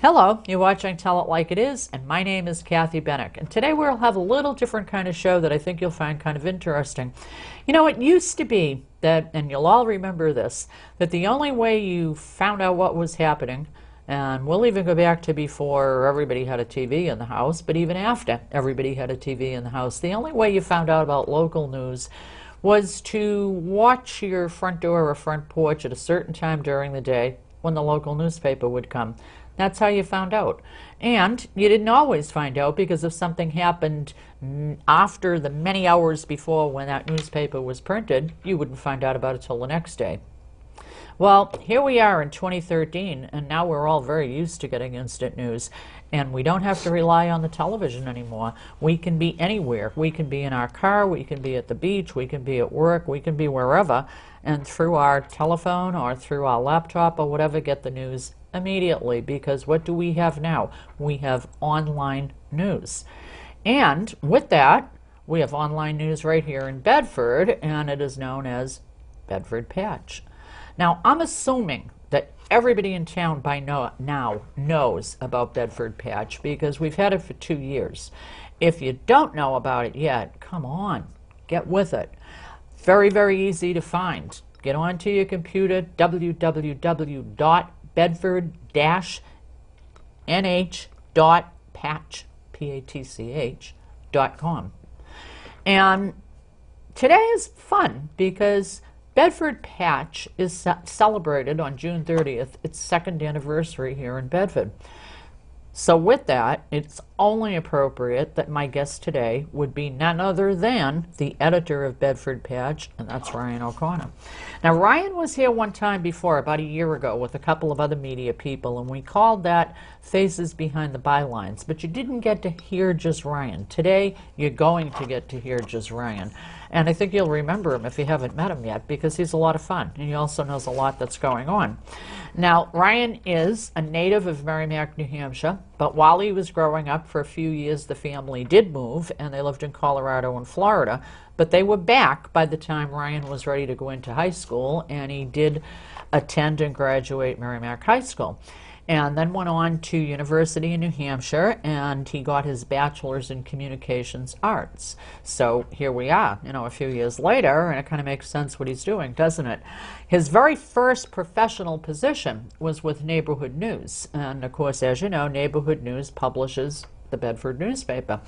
Hello, you're watching Tell It Like It Is, and my name is Kathy Benuck. And today we'll have a little different kind of show that I think you'll find kind of interesting. You know, it used to be that, and you'll all remember this, that the only way you found out what was happening, and we'll even go back to before everybody had a TV in the house, but even after everybody had a TV in the house, the only way you found out about local news was to watch your front door or front porch at a certain time during the day when the local newspaper would come. That's how you found out. And you didn't always find out, because if something happened after the many hours before when that newspaper was printed, you wouldn't find out about it till the next day. Well, here we are in 2013, and now we're all very used to getting instant news, and we don't have to rely on the television anymore. We can be anywhere. We can be in our car, we can be at the beach, we can be at work, we can be wherever, and through our telephone or through our laptop or whatever, get the news immediately. Because what do we have now? We have online news. And with that, we have online news right here in Bedford, and it is known as Bedford Patch. Now, I'm assuming that everybody in town by now knows about Bedford Patch, because we've had it for 2 years. If you don't know about it yet, come on, get with it. Very, very easy to find. Get onto your computer, www.bedford-nh.patch.com. And today is fun because Bedford Patch is celebrated on June 30th, its second anniversary here in Bedford. So with that, it's only appropriate that my guest today would be none other than the editor of Bedford Patch, and that's Ryan O'Connor. Now, Ryan was here one time before, about a year ago, with a couple of other media people, and we called that Faces Behind the Bylines, but you didn't get to hear just Ryan. Today, you're going to get to hear just Ryan. And I think you'll remember him if you haven't met him yet, because he's a lot of fun, and he also knows a lot that's going on. Now, Ryan is a native of Merrimack, New Hampshire, but while he was growing up, for a few years the family did move, and they lived in Colorado and Florida, but they were back by the time Ryan was ready to go into high school, and he did attend and graduate Merrimack High School. And then went on to University in New Hampshire, and he got his bachelor's in communications arts. So here we are, you know, a few years later, and it kind of makes sense what he's doing, doesn't it? His very first professional position was with Neighborhood News. And of course, as you know, Neighborhood News publishes the Bedford newspaper.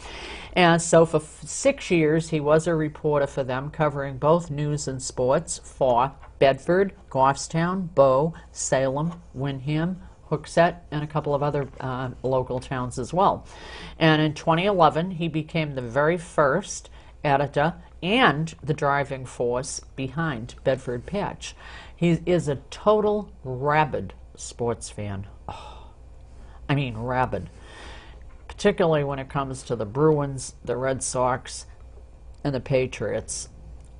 And so for 6 years, he was a reporter for them, covering both news and sports for Bedford, Goffstown, Bow, Salem, Windham, Hooksett, and a couple of other local towns as well. And in 2011, he became the very first editor and the driving force behind Bedford Patch. He is a total rabid sports fan. Oh, I mean rabid. Particularly when it comes to the Bruins, the Red Sox, and the Patriots.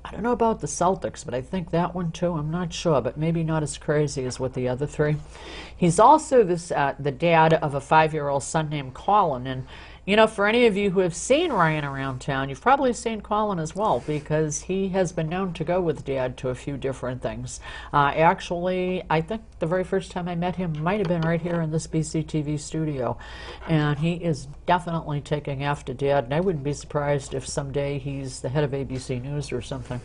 I don't know about the Celtics, but I think that one too. I'm not sure, but maybe not as crazy as with the other three. He's also the dad of a 5-year-old son named Colin. And, you know, for any of you who have seen Ryan around town, you've probably seen Colin as well, because he has been known to go with Dad to a few different things. Actually, I think the very first time I met him might have been right here in this BCTV studio. And he is definitely taking after Dad, and I wouldn't be surprised if someday he's the head of ABC News or something.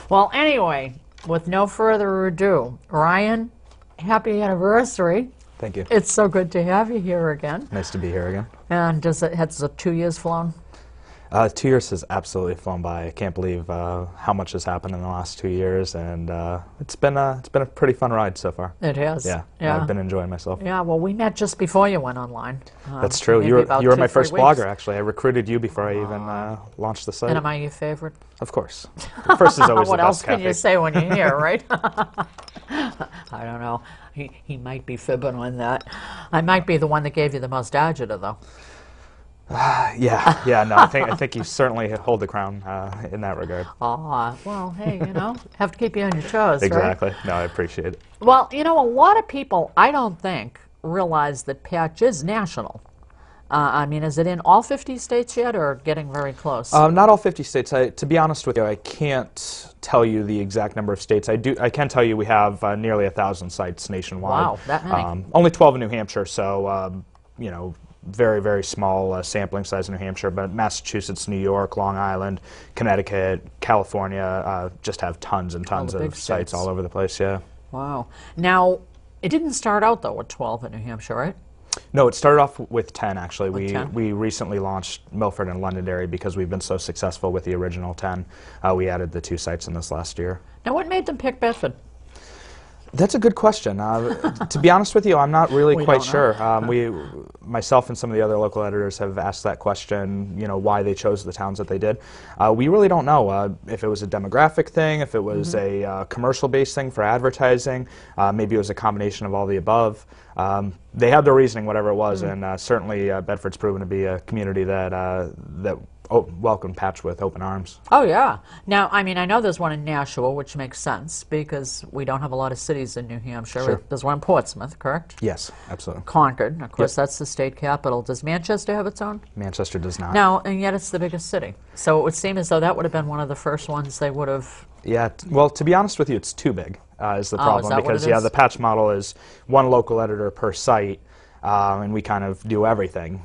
Well, anyway, with no further ado, Ryan, happy anniversary. Thank you. It's so good to have you here again. Nice to be here again. And has the 2 years flown? 2 years has absolutely flown by. I can't believe how much has happened in the last 2 years, and it's been a pretty fun ride so far. It has. Yeah, yeah. I've been enjoying myself. Yeah, well, we met just before you went online. That's true. You were my first blogger, actually. I recrudeed you before I even launched the site. And am I your favorite? Of course. The first is always what the else best, can Kathy. you say when you're here, right? I don't know. He might be fibbing on that. I might be the one that gave you the most agita, though. Yeah, no, I think you certainly hold the crown in that regard. Well, hey, you know, have to keep you on your toes, Exactly. right? No, I appreciate it. Well, you know, a lot of people, I don't think, realize that Patch is national. I mean, is it in all 50 states yet, or getting very close? Not all 50 states. To be honest with you, I can't tell you the exact number of states. I can tell you we have nearly 1,000 sites nationwide. Wow, that many. Only 12 in New Hampshire, so you know, very, very small sampling size in New Hampshire, but Massachusetts, New York, Long Island, Connecticut, California just have tons and tons of sites all over the place, yeah. Wow. Now, it didn't start out, though, with 12 in New Hampshire, right? No, it started off with 10, actually. With 10? We recently launched Milford and Londonderry because we've been so successful with the original 10. We added the 2 sites in this last year. Now, what made them pick Bedford? That's a good question. To be honest with you, I'm not really quite sure. Myself and some of the other local editors have asked that question, you know, why they chose the towns that they did. We really don't know if it was a demographic thing, if it was a commercial-based thing for advertising, maybe it was a combination of all the above. They had their reasoning, whatever it was, and certainly Bedford's proven to be a community that welcomed Patch with open arms. Oh, yeah. Now, I mean, I know there's one in Nashua, which makes sense because we don't have a lot of cities in New Hampshire. Sure. There's one in Portsmouth, correct? Yes, absolutely. Concord. Of course, that's the state capital. Does Manchester have its own? Manchester does not. No, and yet it's the biggest city. So it would seem as though that would have been one of the first ones they would have... Yeah, well, to be honest with you, it's too big is the problem. Is that because, what it is? the Patch model is one local editor per site, and we kind of do everything.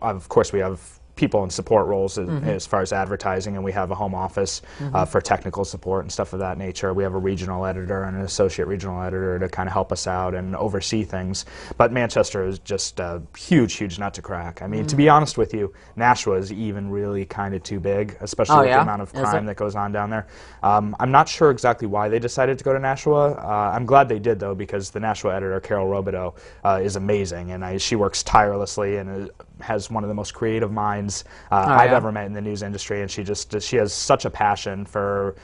Of course, we have people in support roles as far as advertising, and we have a home office for technical support and stuff of that nature. We have a regional editor and an associate regional editor to kind of help us out and oversee things. But Manchester is just a huge, huge nut to crack. I mean, to be honest with you, Nashua is even really kind of too big, especially with the amount of crime that goes on down there. I'm not sure exactly why they decided to go to Nashua. I'm glad they did, though, because the Nashua editor, Carol Robideau, is amazing, and she works tirelessly and has one of the most creative minds I've ever met in the news industry, and she has such a passion for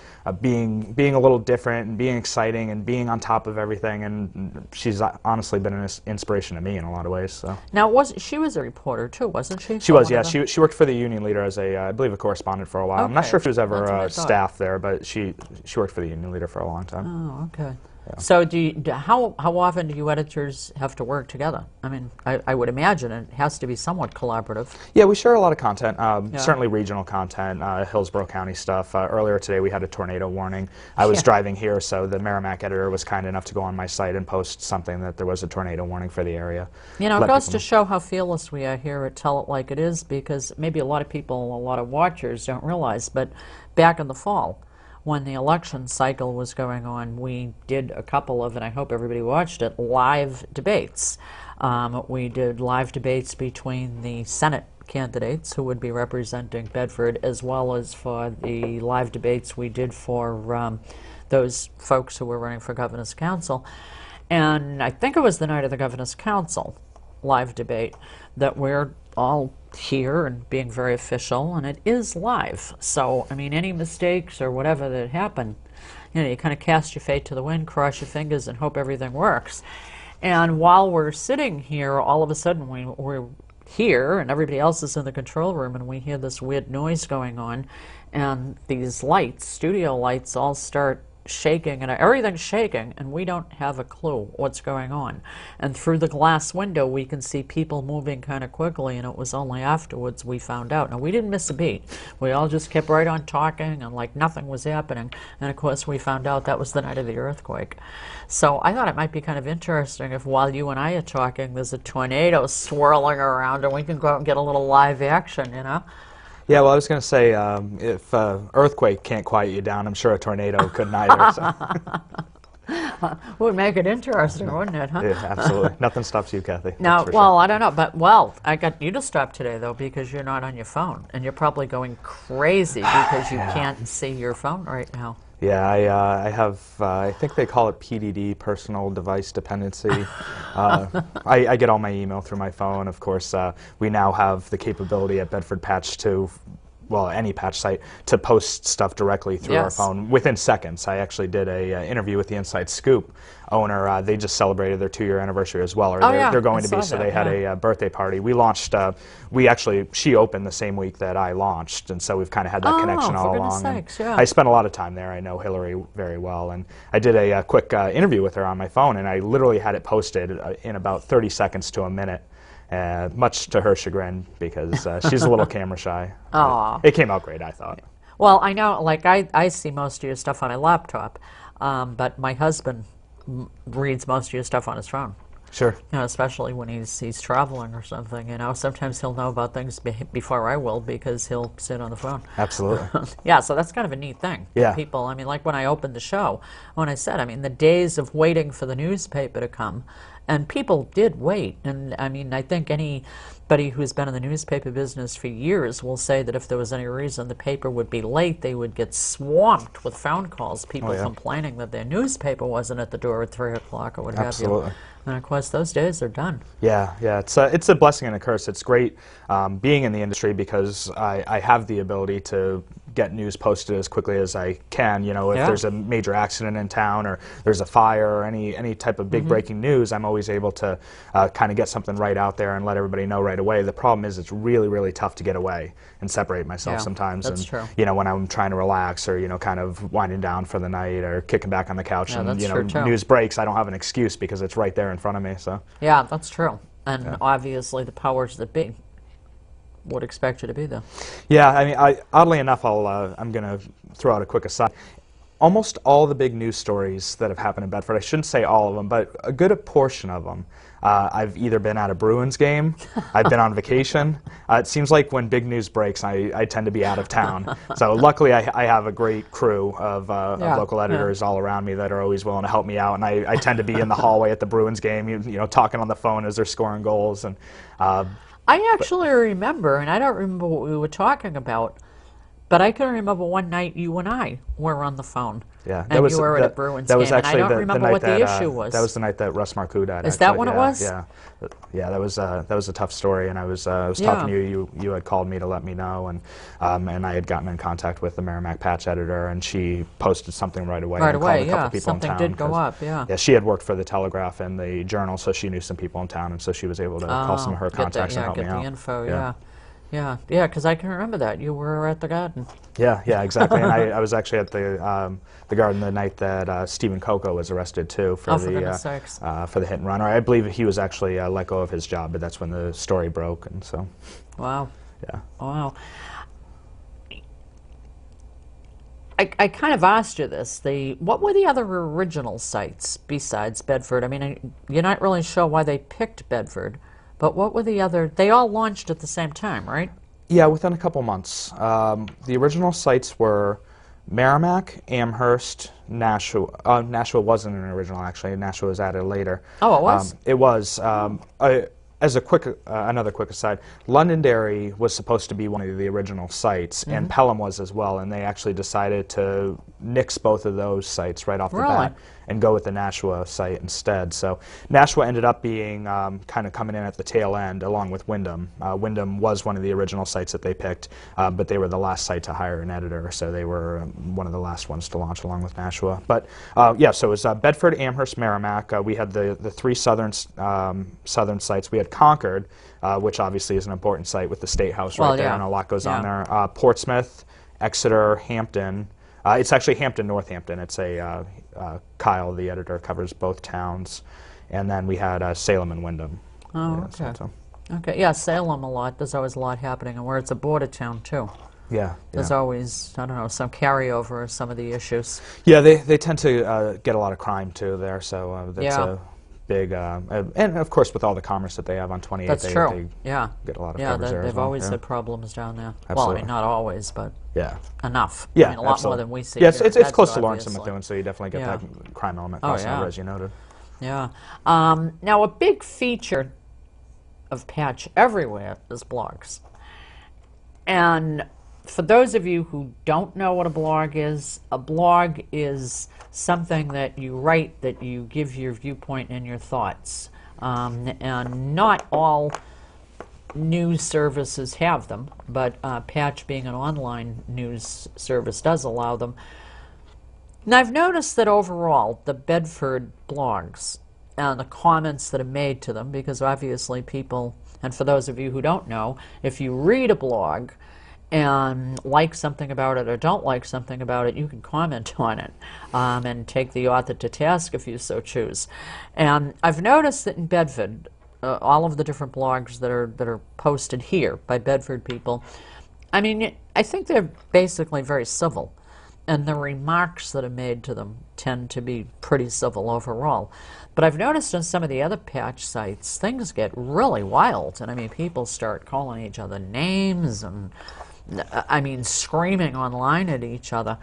being a little different and being exciting and being on top of everything, and she's honestly been an inspiration to me in a lot of ways. So. Now, she was a reporter too, wasn't she? She was, yeah. She worked for the Union Leader as I believe, a correspondent for a while. Okay. I'm not sure if she was ever staff there, but she worked for the Union Leader for a long time. Oh, okay. Yeah. So how often do you editors have to work together? I mean, I would imagine it has to be somewhat collaborative. Yeah, we share a lot of content, certainly regional content, Hillsborough County stuff. Earlier today we had a tornado warning. I was driving here, so the Merrimack editor was kind enough to go on my site and post something that there was a tornado warning for the area. You know, it goes to show how fearless we are here at Tell It Like It Is, because maybe a lot of people, a lot of watchers don't realize, but back in the fall, when the election cycle was going on, we did a couple of, and I hope everybody watched it, live debates. We did live debates between the Senate candidates who would be representing Bedford, as well as for the live debates we did for those folks who were running for Governor's Council. And I think it was the night of the Governor's Council live debate that we're all here and being very official, and it is live. So, I mean, any mistakes or whatever that happen, you know, you kind of cast your fate to the wind, cross your fingers, and hope everything works. And while we're sitting here, all of a sudden we're here, and everybody else is in the control room, and we hear this weird noise going on, and these lights, studio lights, all start shaking, and everything's shaking, and we don't have a clue what's going on. And through the glass window we can see people moving kind of quickly, and it was only afterwards we found out. Now, we didn't miss a beat. We all just kept right on talking and like nothing was happening, and of course we found out that was the night of the earthquake. So I thought it might be kind of interesting if while you and I are talking there's a tornado swirling around and we can go out and get a little live action, you know? Yeah, well, I was going to say, if earthquake can't quiet you down, I'm sure a tornado couldn't either. So. Would make it interesting, wouldn't it, huh? Yeah, absolutely. Nothing stops you, Kathy. Now, well, I don't know, but, well, I got you to stop today, though, because you're not on your phone, and you're probably going crazy because you can't see your phone right now. Yeah, I have, I think they call it PDD, personal device dependency. I get all my email through my phone. Of course, we now have the capability at Bedford Patch to, well, any Patch site, to post stuff directly through our phone within seconds. I actually did a interview with the Inside Scoop owner. They just celebrated their 2-year anniversary as well, or they're going to be, so they had a birthday party. We launched, she opened the same week that I launched, and so we've kind of had that connection all along. Sakes, I spent a lot of time there. I know Hillary very well, and I did a quick interview with her on my phone, and I literally had it posted in about 30 seconds to a minute. Much to her chagrin, because she's a little camera shy. It came out great, I thought. Well, I know, like, I see most of your stuff on my laptop, but my husband reads most of your stuff on his phone. Sure. You know, especially when he's traveling or something. You know, sometimes he'll know about things before I will because he'll sit on the phone. Absolutely. Yeah, so that's kind of a neat thing. Yeah. People, I mean, like when I opened the show, when I said, I mean, the days of waiting for the newspaper to come, and people did wait. And I mean, I think anybody who's been in the newspaper business for years will say that if there was any reason the paper would be late, they would get swamped with phone calls, people complaining that their newspaper wasn't at the door at 3 o'clock or what have you. Absolutely. And of course, those days are done. Yeah, yeah, it's a blessing and a curse. It's great being in the industry because I have the ability to get news posted as quickly as I can. You know, if there's a major accident in town or there's a fire or any type of big breaking news, I'm always able to kind of get something right out there and let everybody know right away. The problem is it's really, really tough to get away and separate myself sometimes. That's and true. you know, when I'm trying to relax or, you know, kind of winding down for the night or kicking back on the couch and, you know, news breaks, I don't have an excuse because it's right there in front of me. So yeah, that's true. And obviously the powers that be would expect you to be there. Yeah, I mean, oddly enough, I'm going to throw out a quick aside. Almost all the big news stories that have happened in Bedford, I shouldn't say all of them, but a good portion of them, I've either been at a Bruins game, I've been on vacation. It seems like when big news breaks, I tend to be out of town. So luckily, I have a great crew of local editors all around me that are always willing to help me out, and I tend to be in the hallway at the Bruins game, you know, talking on the phone as they're scoring goals. And I actually remember, and I don't remember what we were talking about, but I can remember one night you and I were on the phone. Yeah, and you were at a Bruins game, and I don't remember what the issue was. That was the night that Russ Marcoux died. Is that when it was? Yeah, yeah. That was a tough story, and I was talking to you. You had called me to let me know, and I had gotten in contact with the Merrimack Patch editor, and she posted something right away. Right and away, called a couple people something in town did go up. Yeah. Yeah, she had worked for the Telegraph and the Journal, so she knew some people in town, and so she was able to call some of her contacts and help me out. Get the info. Yeah, because I can remember that you were at the Garden. Yeah, exactly. And I was actually at the Garden the night that Stephen Coco was arrested too for the hit and run. Or I believe he was actually let go of his job, but that's when the story broke, and so. Wow. Yeah. Wow. I kind of asked you this. What were the other original sites besides Bedford? I mean, you're not really sure why they picked Bedford. But what were the other? They all launched at the same time, right? Yeah, within a couple months. The original sites were Merrimack, Amherst, Nashua. Nashua wasn't an original, actually. Nashua was added later. Oh, it was? It was. As another quick aside, Londonderry was supposed to be one of the original sites, and Pelham was as well, and they actually decided to nix both of those sites right off the bat and go with the Nashua site instead. So Nashua ended up being kind of coming in at the tail end along with Windham. Windham was one of the original sites that they picked, but they were the last site to hire an editor, so they were one of the last ones to launch along with Nashua. But yeah, so it was Bedford, Amherst, Merrimack. We had the three southern sites. We had Concord, which obviously is an important site with the State House right there, and a lot goes on there. Portsmouth, Exeter, Hampton. It's actually Hampton, Northampton. It's Kyle, the editor, covers both towns. And then we had Salem and Windham. Oh, okay. Okay, yeah, Salem a lot. There's always a lot happening, and where it's a border town, too. Yeah. There's always, I don't know, some carryover of some of the issues. Yeah, they tend to get a lot of crime, too, there, so that's a big, and of course with all the commerce that they have on 28, that's they true. get a lot of coverage there. They've always had problems down there. Absolutely. Well, I mean, not always, but enough. Yeah, I mean, a lot more than we see. Yeah, it's close to Lawrence and Methuen, so you definitely get that crime element crossing over, as you noted. Yeah. Now, a big feature of Patch everywhere is blogs. And for those of you who don't know what a blog is something that you write, that you give your viewpoint and your thoughts. And not all news services have them, but Patch, being an online news service, does allow them. And I've noticed that overall, the Bedford blogs and the comments that are made to them, because obviously people, and for those of you who don't know, if you read a blog and like something about it or don't like something about it, you can comment on it and take the author to task if you so choose. And I've noticed that in Bedford, all of the different blogs that are posted here by Bedford people, I mean, I think they're basically very civil. and the remarks that are made to them tend to be pretty civil overall. But I've noticed on some of the other patch sites, things get really wild. And I mean, people start calling each other names and, I mean, screaming online at each other.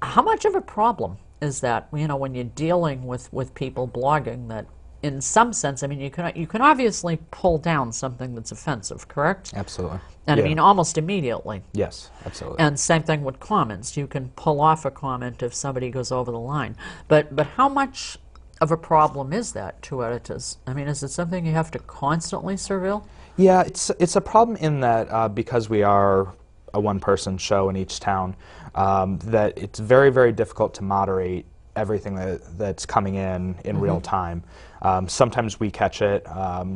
How much of a problem is that, you know, when you're dealing with people blogging that, in some sense, I mean, you can obviously pull down something that's offensive, correct? Absolutely. And Yeah. I mean, almost immediately. Yes, absolutely. And same thing with comments. You can pull off a comment if somebody goes over the line. But how much of a problem is that to editors? I mean, is it something you have to constantly surveil? Yeah, it's a problem in that because we are a one-person show in each town, that it's very, very difficult to moderate everything that's coming in real time. Sometimes we catch it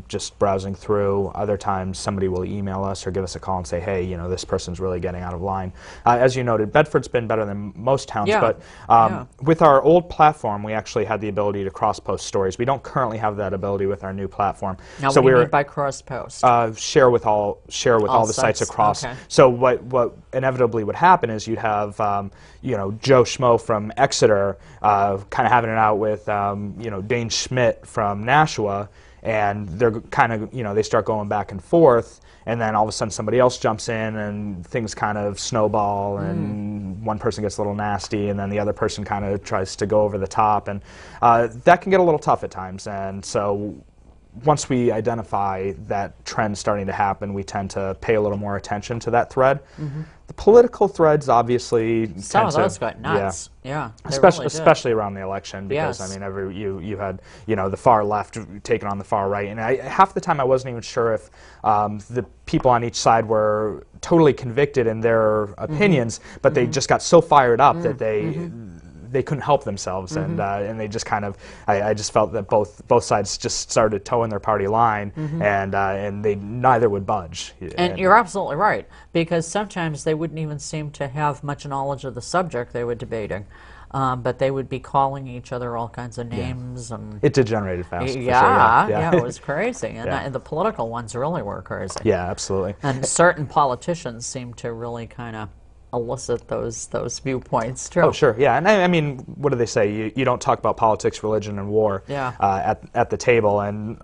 just browsing through. Other times somebody will email us or give us a call and say, hey, you know, this person's really getting out of line. As you noted, Bedford's been better than most towns, Yeah. but with our old platform, we actually had the ability to cross-post stories. We don't currently have that ability with our new platform. Now, so what do you we're mean by cross-post? share with all the sites sites, across. okay. So what inevitably would happen is you'd have you know, Joe Schmo from Exeter kind of having it out with you know, Dane Schmidt from Nashua, and they're kind of, you know, they start going back and forth, and then all of a sudden somebody else jumps in and things kind of snowball, and one person gets a little nasty, and then the other person kind of tries to go over the top, and that can get a little tough at times. And so once we identify that trend starting to happen, we tend to pay a little more attention to that thread. The political threads obviously Some tend of those got nuts. Yeah, they especially really did. especially around the election, because Yes. I mean, you had, you know, the far left taking on the far right, and half the time I wasn't even sure if the people on each side were totally convicted in their opinions, but they just got so fired up that they couldn't help themselves, and they just kind of, I just felt that both sides just started towing their party line, and they neither would budge. And you're absolutely right, because sometimes they wouldn't even seem to have much knowledge of the subject they were debating, but they would be calling each other all kinds of names. And It degenerated fast. For yeah, sure, yeah, it was crazy. And, Yeah. and the political ones really were crazy. Yeah, absolutely. And certain politicians seem to really kind of elicit those viewpoints too. Oh, sure, yeah, and I mean, what do they say? You don't talk about politics, religion, and war at the table, and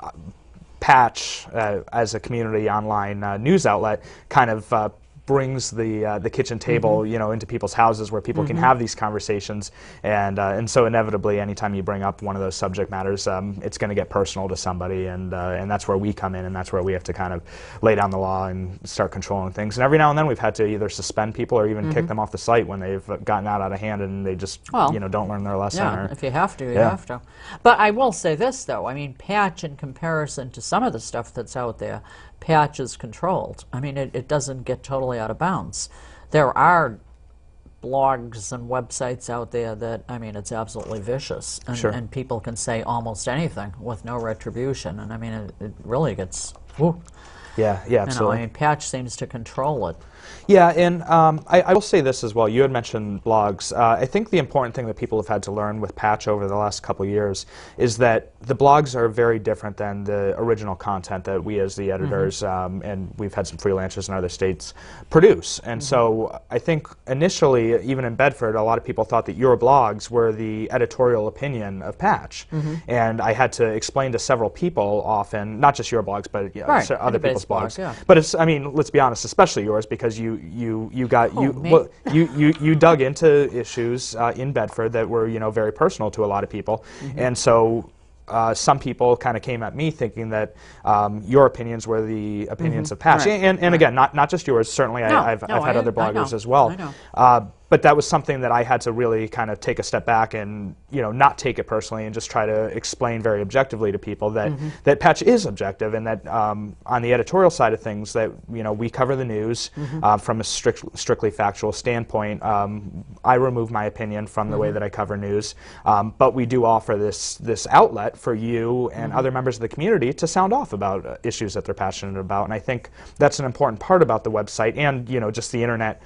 Patch, as a community online news outlet, kind of brings the kitchen table, you know, into people's houses where people can have these conversations, and so inevitably, anytime you bring up one of those subject matters, it's going to get personal to somebody, and that's where we come in, and that's where we have to kind of lay down the law and start controlling things. And every now and then, we've had to either suspend people or even kick them off the site when they've gotten out of hand and they just, you know, don't learn their lesson. Yeah, or, if you have to, you have to. But I will say this, though. I mean, Patch, in comparison to some of the stuff that's out there, Patch is controlled. I mean, it doesn't get totally out of bounds. There are blogs and websites out there that, I mean, it's absolutely vicious. And, and people can say almost anything with no retribution. And I mean, it really gets, whew. Yeah, absolutely. You know, I mean, Patch seems to control it. Yeah, and I will say this as well. You had mentioned blogs. I think the important thing that people have had to learn with Patch over the last couple of years is that the blogs are very different than the original content that we as the editors, and we've had some freelancers in other states, produce. And so I think initially, even in Bedford, a lot of people thought that your blogs were the editorial opinion of Patch. And I had to explain to several people often, not just your blogs, but other people's blogs. But it's, I mean, let's be honest, especially yours, because you dug into issues in Bedford that were, you know, very personal to a lot of people, and so some people kind of came at me thinking that your opinions were the opinions of Patch, and again, not just yours. Certainly, I've had other bloggers as well. But that was something that I had to really kind of take a step back and, you know, not take it personally and just try to explain very objectively to people that that Patch is objective, and that on the editorial side of things, that, you know, we cover the news from a strictly factual standpoint. I remove my opinion from the way that I cover news, but we do offer this outlet for you and other members of the community to sound off about issues that they're passionate about, and I think that's an important part about the website and, you know, just the internet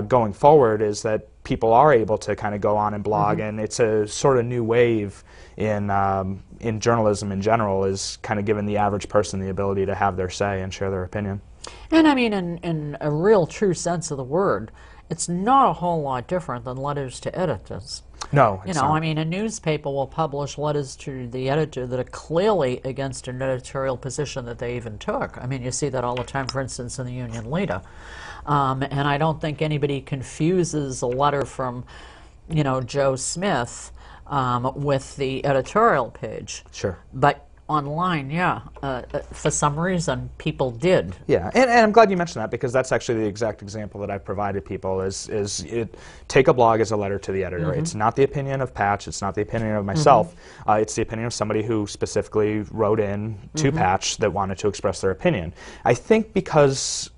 going forward, is that people are able to kind of go on and blog, and it's a sort of new wave in journalism in general, is kind of giving the average person the ability to have their say and share their opinion. And I mean, in a real true sense of the word, it's not a whole lot different than letters to editors. No, You know, I mean, a newspaper will publish letters to the editor that are clearly against an editorial position that they even took. I mean, you see that all the time, for instance, in the Union Leader. And I don't think anybody confuses a letter from, you know, Joe Smith with the editorial page. Sure. But online, yeah, for some reason, people did. Yeah, and I'm glad you mentioned that, because that's actually the exact example that I've provided people take a blog as a letter to the editor. It's not the opinion of Patch, it's not the opinion of myself, it's the opinion of somebody who specifically wrote in to Patch that wanted to express their opinion. I think because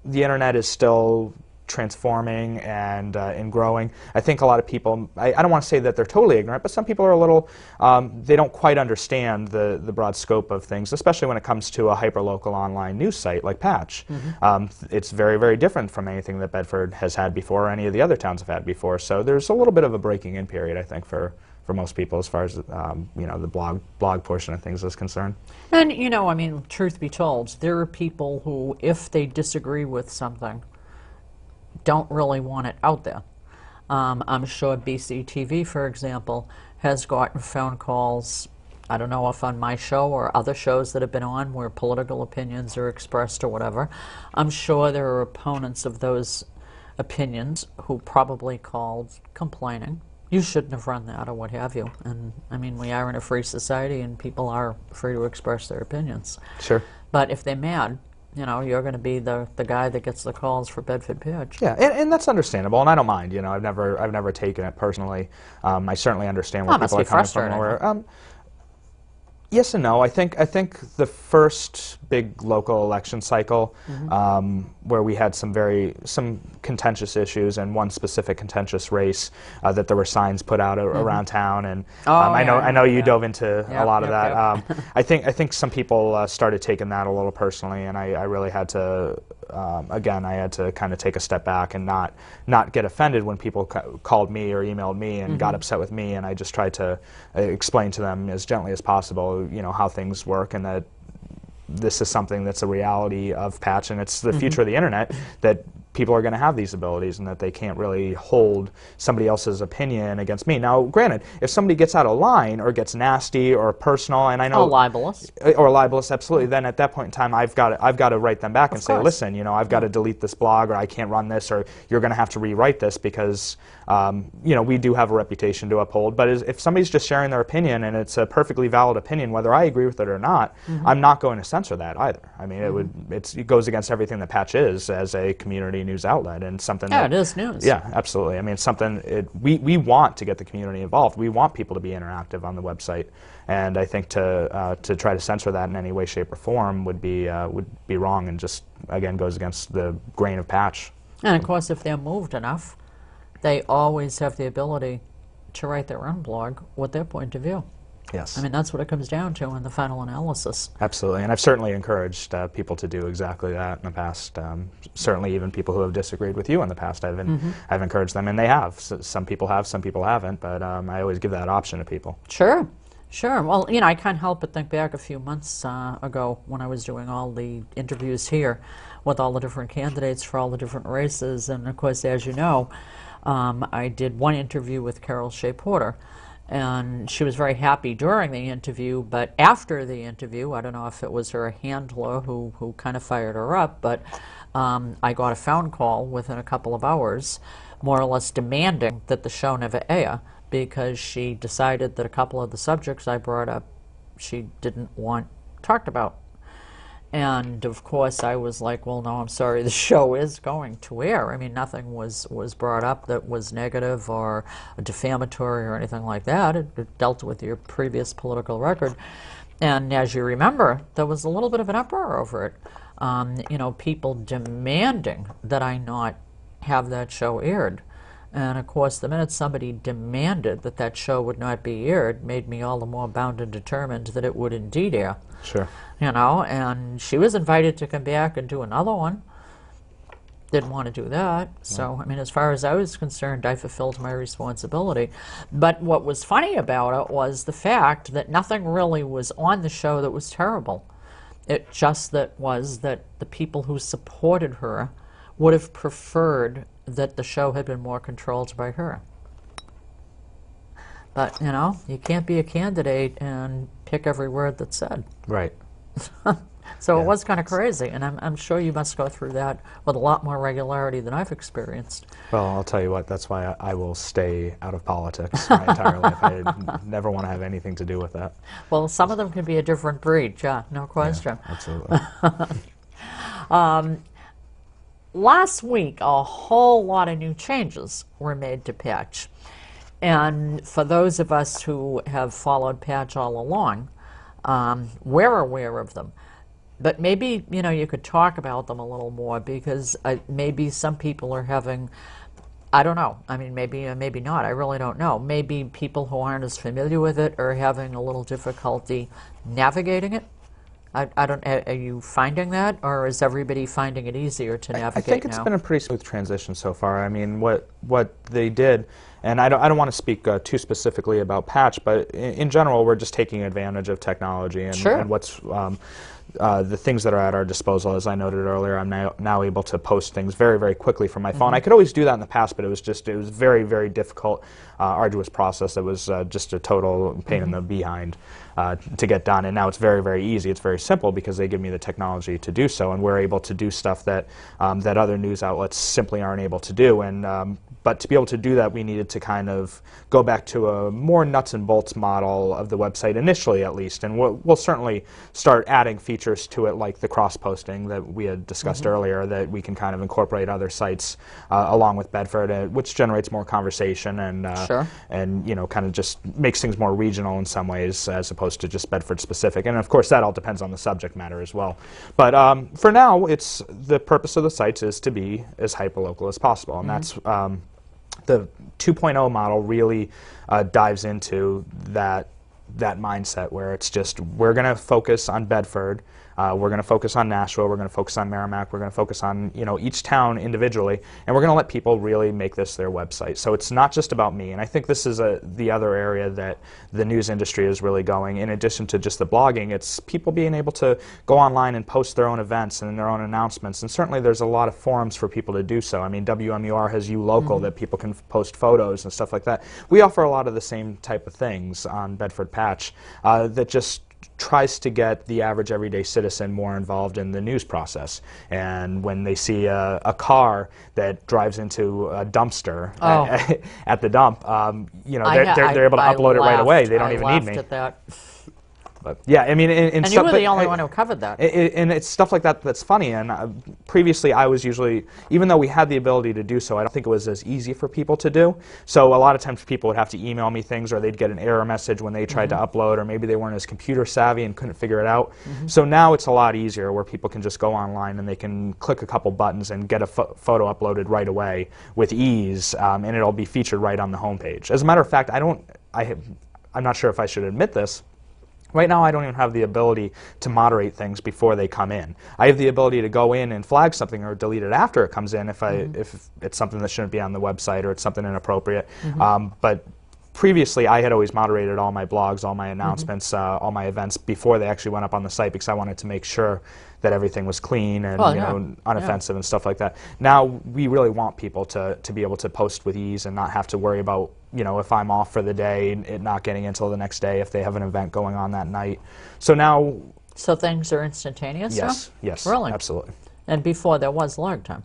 the internet is still transforming and growing, I think a lot of people, I don't want to say that they're totally ignorant, but some people are a little, they don't quite understand the broad scope of things, especially when it comes to a hyperlocal online news site like Patch. It's very, very different from anything that Bedford has had before or any of the other towns have had before, so there's a little bit of a breaking in period, I think, for most people as far as you know, the blog portion of things is concerned. And, you know, I mean, truth be told, there are people who, if they disagree with something, don't really want it out there. I'm sure BCTV, for example, has gotten phone calls, I don't know if on my show or other shows that have been on where political opinions are expressed or whatever. I'm sure there are opponents of those opinions who probably called complaining. You shouldn't have run that or what have you. And I mean, we are in a free society and people are free to express their opinions. Sure. But if they're mad, you know, you're going to be the guy that gets the calls for Bedford Patch. Yeah, and that's understandable, and I don't mind. You know, I've never taken it personally. I certainly understand where people are coming from. Yes and no. I think the first big local election cycle, where we had some contentious issues and one specific contentious race that there were signs put out around town, and I know you dove into a lot of that. I think some people started taking that a little personally, and I really had to. Again, I had to kind of take a step back and not get offended when people called me or emailed me and got upset with me, and I just tried to explain to them as gently as possible, you know, how things work, and that this is something that's a reality of Patch, and it's the future of the internet, that people are going to have these abilities and that they can't really hold somebody else's opinion against me. Now, granted, if somebody gets out of line or gets nasty or personal, and I know... Or libelous, absolutely, then at that point in time, I've got to write them back and say, listen, you know, I've got to delete this blog, or I can't run this, or you're going to have to rewrite this, because, you know, we do have a reputation to uphold. But if somebody's just sharing their opinion, and it's a perfectly valid opinion, whether I agree with it or not, I'm not going to censor that either. I mean, it goes against everything that Patch is as a community news outlet, and something it is news. Yeah, absolutely. I mean, it's something we want to get the community involved. We want people to be interactive on the website, and I think to try to censor that in any way, shape, or form would be wrong, and just again goes against the grain of Patch. And of course, if they're moved enough, they always have the ability to write their own blog with their point of view. Yes. I mean, that's what it comes down to in the final analysis. Absolutely, and I've certainly encouraged people to do exactly that in the past. Certainly even people who have disagreed with you in the past, I've encouraged them, and they have. Some people have, some people haven't, but I always give that option to people. Sure. Sure. Well, you know, I can't help but think back a few months ago when I was doing all the interviews here with all the different candidates for all the different races, and of course, as you know, I did one interview with Carol Shea Porter. And she was very happy during the interview, but after the interview, I don't know if it was her handler who kind of fired her up, but I got a phone call within a couple of hours, more or less demanding that the show never air, because she decided that a couple of the subjects I brought up she didn't want talked about. And of course I was like, well, no, I'm sorry, the show is going to air. I mean, nothing was brought up that was negative or defamatory or anything like that. It dealt with your previous political record. And as you remember, there was a little bit of an uproar over it. You know, people demanding that I not have that show aired. And of course, the minute somebody demanded that that show would not be aired, made me all the more bound and determined that it would indeed air. Sure. You know, and she was invited to come back and do another one. Didn't want to do that. So, I mean, as far as I was concerned, I fulfilled my responsibility. But what was funny about it was the fact that nothing really was on the show that was terrible. It just that was that the people who supported her would have preferred that the show had been more controlled by her. But, you know, you can't be a candidate and pick every word that's said. Right. So it was kind of crazy, and I'm sure you must go through that with a lot more regularity than I've experienced. Well, I'll tell you what, that's why I will stay out of politics my entire life. I never want to have anything to do with that. Well, some of them can be a different breed, yeah, no question. Yeah, absolutely. Last week, a whole lot of new changes were made to Patch. And for those of us who have followed Patch all along, we're aware of them. But maybe, you know, you could talk about them a little more, because maybe some people are having, I don't know, I mean, maybe or maybe not, I really don't know. Maybe people who aren't as familiar with it are having a little difficulty navigating it. I don't, are you finding that, or is everybody finding it easier to navigate now? I think it's been a pretty smooth transition so far. I mean, what they did, and I don't want to speak too specifically about Patch, but in general, we're just taking advantage of technology and, sure. and what's the things that are at our disposal. As I noted earlier, I'm now able to post things very, very quickly from my phone. I could always do that in the past, but it was very, very difficult, arduous process. It was just a total pain in the behind to get done. And now it's very, very easy. It's very simple because they give me the technology to do so, and we're able to do stuff that that other news outlets simply aren't able to do. And but to be able to do that, we needed to kind of go back to a more nuts and bolts model of the website initially, at least. And we'll certainly start adding features to it, like the cross-posting that we had discussed earlier, that we can kind of incorporate other sites along with Bedford, which generates more conversation and and you know, kind of just makes things more regional in some ways as opposed to just Bedford specific. And of course, that all depends on the subject matter as well. But for now, it's the purpose of the sites is to be as hyperlocal as possible, and that's the 2.0 model really dives into that mindset where it's just, we're going to focus on Bedford, we're going to focus on Nashville, we're going to focus on Merrimack, we're going to focus on, you know, each town individually, and we're going to let people really make this their website. So it's not just about me, and I think this is the other area that the news industry is really going. In addition to just the blogging, it's people being able to go online and post their own events and their own announcements, and certainly there's a lot of forums for people to do so. I mean, WMUR has ULocal that people can post photos and stuff like that. We offer a lot of the same type of things on Bedford Patch that just tries to get the average everyday citizen more involved in the news process. And when they see a car that drives into a dumpster at the dump, you know, they're able to upload it right away. They don't even need me. At that. But yeah, I mean, and you were the only one who covered that. And it's stuff like that that's funny. And previously, I was usually, even though we had the ability to do so, I don't think it was as easy for people to do. So a lot of times, people would have to email me things, or they'd get an error message when they tried to upload, or maybe they weren't as computer savvy and couldn't figure it out. So now it's a lot easier, where people can just go online and they can click a couple buttons and get a photo uploaded right away with ease, and it'll be featured right on the homepage. As a matter of fact, I'm not sure if I should admit this. Right now, I don't even have the ability to moderate things before they come in. I have the ability to go in and flag something or delete it after it comes in if it's something that shouldn't be on the website or it's something inappropriate. But previously, I had always moderated all my blogs, all my announcements, all my events before they actually went up on the site, because I wanted to make sure that everything was clean and you know, unoffensive and stuff like that. Now, we really want people to be able to post with ease and not have to worry about, you know, if I'm off for the day, it not getting until the next day if they have an event going on that night. So now... So things are instantaneous now? Yes, really? Absolutely. And before there was lag time?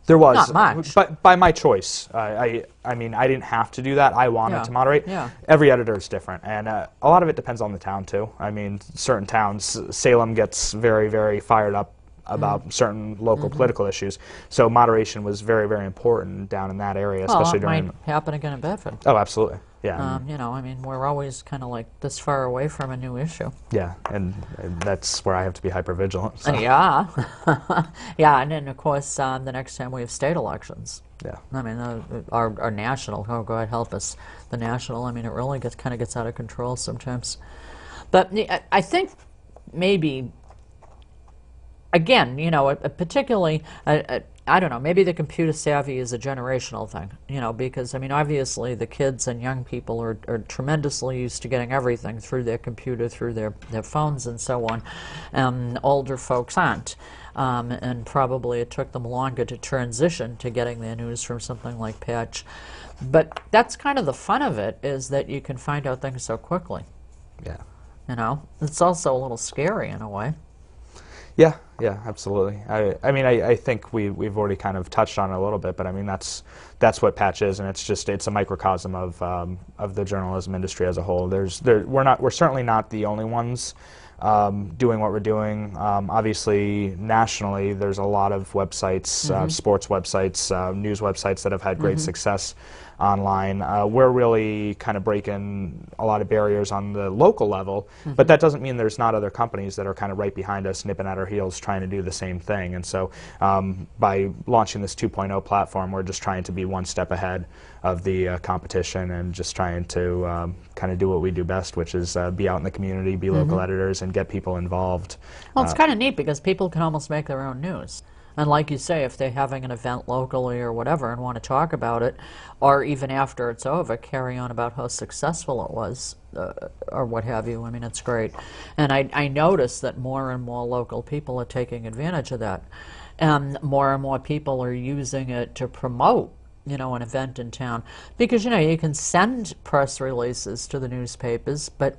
There was. Not much. But by my choice. I mean, I didn't have to do that. I wanted to moderate. Every editor is different. And a lot of it depends on the town, too. I mean, certain towns, Salem gets very, very fired up about certain local political issues. So moderation was very, very important down in that area, especially during... Well, it might happen again in Bedford. Oh, absolutely. Yeah. You know, I mean, we're always kind of like this far away from a new issue. Yeah, and that's where I have to be hyper-vigilant. So. Yeah. Yeah, and then, of course, the next time we have state elections. Yeah. I mean, our national, oh, God help us, the national, I mean, it really kind of gets out of control sometimes. But I think maybe... Again, you know, particularly, I don't know, maybe the computer savvy is a generational thing, you know, because, I mean, obviously the kids and young people are tremendously used to getting everything through their computer, through their phones and so on. Older folks aren't. and probably it took them longer to transition to getting their news from something like Patch. But that's kind of the fun of it, is that you can find out things so quickly. Yeah. You know, it's also a little scary in a way. Yeah, yeah, absolutely. I think we've already kind of touched on it a little bit, but I mean that's what Patch is, and it's a microcosm of the journalism industry as a whole. We're certainly not the only ones doing what we're doing. Obviously, nationally, there's a lot of websites, sports websites, news websites that have had great success online. We're really kind of breaking a lot of barriers on the local level, but that doesn't mean there's not other companies that are kind of right behind us, nipping at our heels, trying to do the same thing. And so by launching this 2.0 platform, we're just trying to be one step ahead of the competition and just trying to kind of do what we do best, which is be out in the community, be local editors, and get people involved. Well, it's kind of neat because people can almost make their own news. And like you say, if they're having an event locally or whatever and want to talk about it, or even after it's over, carry on about how successful it was, or what have you. I mean, it's great. And I notice that more and more local people are taking advantage of that. And more people are using it to promote, you know, an event in town. Because, you know, you can send press releases to the newspapers, but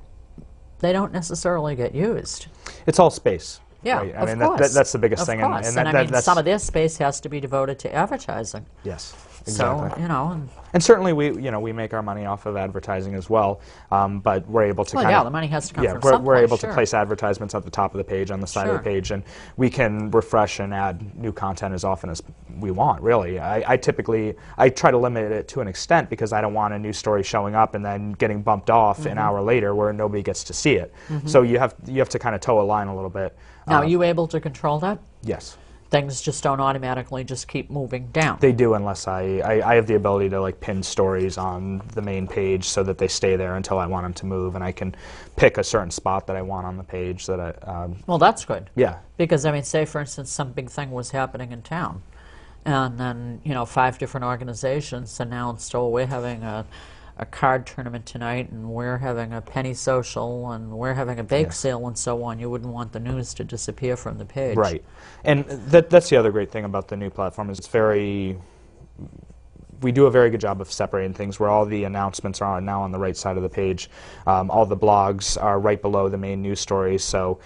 they don't necessarily get used. It's all space. Yeah, right? of I mean, course. that's the biggest of thing. Course. And I mean, some of their space has to be devoted to advertising. Yes, exactly. So, you know. And certainly we make our money off of advertising as well, but we're able to the money has to come from someplace. We're able to place advertisements at the top of the page, on the side of the page, and we can refresh and add new content as often as we want, really. I try to limit it to an extent because I don't want a new story showing up and then getting bumped off an hour later where nobody gets to see it. So you have to kind of toe a line a little bit. Now, are you able to control that? Yes. Things just don't automatically just keep moving down. They do, unless I have the ability to like pin stories on the main page so that they stay there until I want them to move, and I can pick a certain spot that I want on the page. Well, that's good. Yeah. Because, I mean, say, for instance, some big thing was happening in town, and then, you know, 5 different organizations announced, oh, we're having a card tournament tonight, and we're having a penny social, and we're having a bake sale, and so on. You wouldn't want the news to disappear from the page. Right. And that's the other great thing about the new platform is we do a very good job of separating things, where all the announcements are now on the right side of the page. All the blogs are right below the main news stories. So